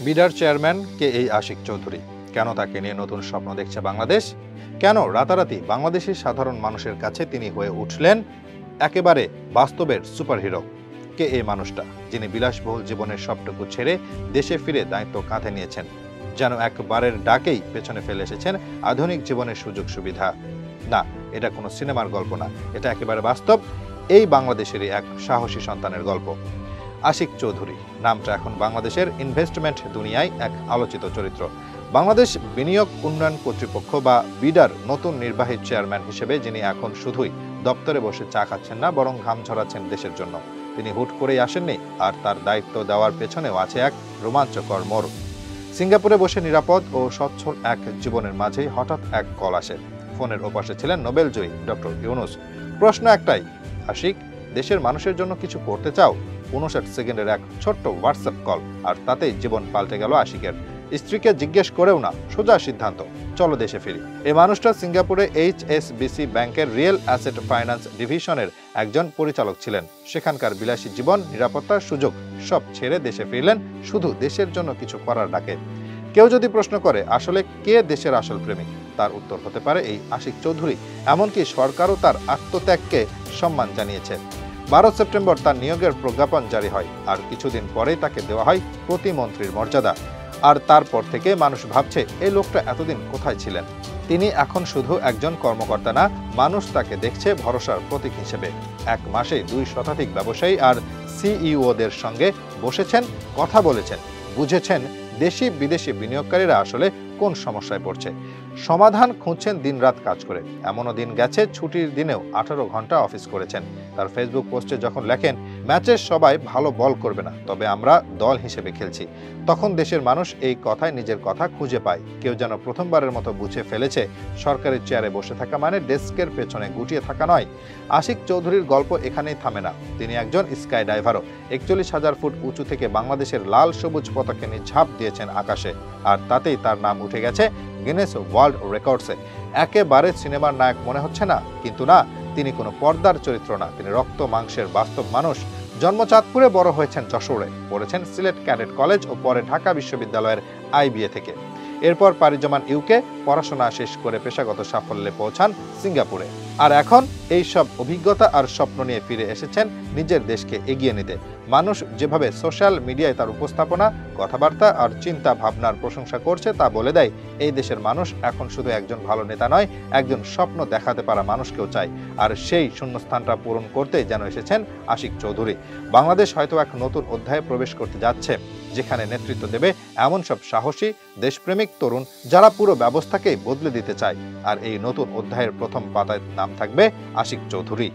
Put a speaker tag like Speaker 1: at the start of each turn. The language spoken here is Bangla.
Speaker 1: বিডার চেয়ারম্যান কে এই আশিক চৌধুরী? কেন তাকে নিয়ে নতুন স্বপ্ন দেখছে বাংলাদেশ? কেন রাতারাতি বাংলাদেশি সাধারণ মানুষের কাছে তিনি হয়ে উঠলেন একেবারে বাস্তবের সুপারহিরো? কে এই মানুষটা, যিনি বিলাসবহুল জীবনের সবটুকু ছেড়ে দেশে ফিরে দায়িত্ব কাঁধে নিয়েছেন, যেন একবারের ডাকেই পেছনে ফেলে এসেছেন আধুনিক জীবনের সুযোগ সুবিধা? না, এটা কোনো সিনেমার গল্প না, এটা একেবারে বাস্তব এই বাংলাদেশেরই এক সাহসী সন্তানের গল্প। আশিক চৌধুরী নামটা এখন বাংলাদেশের ইনভেস্টমেন্ট দুনিয়ায় এক আলোচিত চরিত্র। বাংলাদেশ বিনিয়োগ উন্নয়ন কর্তৃপক্ষ বা বিডার নতুন নির্বাহী চেয়ারম্যান হিসেবে যিনি এখন শুধুই দপ্তরে বসে চা খাচ্ছেন না, বরং ঘাম ঝরাচ্ছেন দেশের জন্য। তিনি হুট করেই আসেননি, আর তার দায়িত্ব দেওয়ার পেছনেও আছে এক রোমাঞ্চকর মোড়। সিঙ্গাপুরে বসে নিরাপদ ও সচ্ছল এক জীবনের মাঝেই হঠাৎ এক কল আসে। ফোনের ওপাশে ছিলেন নোবেলজয়ী ডক্টর ইউনূস। প্রশ্ন একটাই, আশিক, দেশের মানুষের জন্য কিছু করতে চাও? 59 সেকেন্ডের এক ছোট্ট হোয়াটসঅ্যাপ কল, আর তাতেই জীবন পাল্টে গেল আশিকের। স্ত্রীকে জিজ্ঞেস করেও না, সোজা সিদ্ধান্ত, চলো দেশে ফিরি। এই মানুষটা সিঙ্গাপুরে HSBC ব্যাংকের রিয়েল অ্যাসেট ফাইন্যান্স ডিভিশনের একজন পরিচালক ছিলেন। সেখানকার বিলাসী জীবন, নিরাপত্তার সুযোগ সব ছেড়ে দেশে ফিরলেন শুধু দেশের জন্য কিছু করার ডাকে। কেউ যদি প্রশ্ন করে আসলে কে দেশের আসল প্রেমিক, তার উত্তর হতে পারে এই আশিক চৌধুরী। এমনকি সরকারও তার আত্মত্যাগকে সম্মান জানিয়েছে। 12 সেপ্টেম্বর তার নিয়োগের প্রজ্ঞাপন জারি হয়, আর কিছুদিন পরেই তাকে দেওয়া হয় প্রতিমন্ত্রীর মর্যাদা। আর তারপর থেকে মানুষ ভাবছে এই লোকটা এতদিন কোথায় ছিলেন। তিনি এখন শুধু একজন কর্মকর্তা না, মানুষ তাকে দেখছে ভরসার প্রতীক হিসেবে। এক মাসে 2 শতাধিক ব্যবসায়ী আর সিইওদের সঙ্গে বসেছেন, কথা বলেছেন, বুঝেছেন দেশি বিদেশি বিনিয়োগকারীরা আসলে কোন সমস্যায় পড়ছে। সমাধান খুঁজছেন দিনরাত কাজ করে। এমনও দিন গেছে ছুটির দিনেও 18 ঘন্টা অফিস করেছেন। তার ফেসবুক পোস্টে যখন লেখেন, ম্যাচের সবাই ভালো বল করবে না, তবে আমরা দল হিসেবে খেলছি, তখন দেশের মানুষ এই কথায় নিজের কথা খুঁজে পায়। কেউ যেন প্রথমবারের মতো বুঝে ফেলেছে সরকারি চেয়ারে বসে থাকা মানে ডেস্কের পেছনে গুটিয়ে থাকা নয়। আশিক চৌধুরীর গল্প এখানেই থামে না। তিনি একজন স্কাই ডাইভারও। 41,000 ফুট উঁচু থেকে বাংলাদেশের লাল সবুজ পতাকা নিয়ে ঝাঁপ দিয়েছেন আকাশে, আর তাতেই তার নাম উঠে গেছে গিনেস ওয়ার্ল্ড রেকর্ডসে। একেবারে সিনেমার নায়ক মনে হচ্ছে না, কিন্তু না, তিনি কোনো পর্দার চরিত্র না, তিনি রক্ত মাংসের বাস্তব মানুষ। জন্ম চাঁদপুরে, বড় হয়েছেন যশোরে, পড়েছেন সিলেট ক্যাডেট কলেজ ও পরে ঢাকা বিশ্ববিদ্যালয়ের IBA থেকে। এরপর পাড়ি জমান ইউকে, পড়াশোনা শেষ করে পেশাগত সাফল্যে পৌঁছান সিঙ্গাপুরে। আর এখন এই সব অভিজ্ঞতা আর স্বপ্ন নিয়ে ফিরে এসেছেন নিজের দেশকে এগিয়ে নিতে। মানুষ যেভাবে সোশ্যাল মিডিয়ায় তার উপস্থাপনা, কথাবার্তা আর চিন্তা ভাবনার প্রশংসা করছে, তা বলে দেয় এই দেশের মানুষ এখন শুধু একজন ভালো নেতা নয়, একজন স্বপ্ন দেখাতে পারা মানুষকেও চায়। আর সেই শূন্যস্থানটা পূরণ করতে যেন এসেছেন আশিক চৌধুরী। বাংলাদেশ হয়তো এক নতুন অধ্যায়ে প্রবেশ করতে যাচ্ছে, যেখানে নেতৃত্ব দেবে এমন সব সাহসী দেশপ্রেমিক তরুণ যারা পুরো ব্যবস্থাকেই বদলে দিতে চায়। আর এই নতুন অধ্যায়ের প্রথম পাতায় নাম থাকবে আশিক চৌধুরী।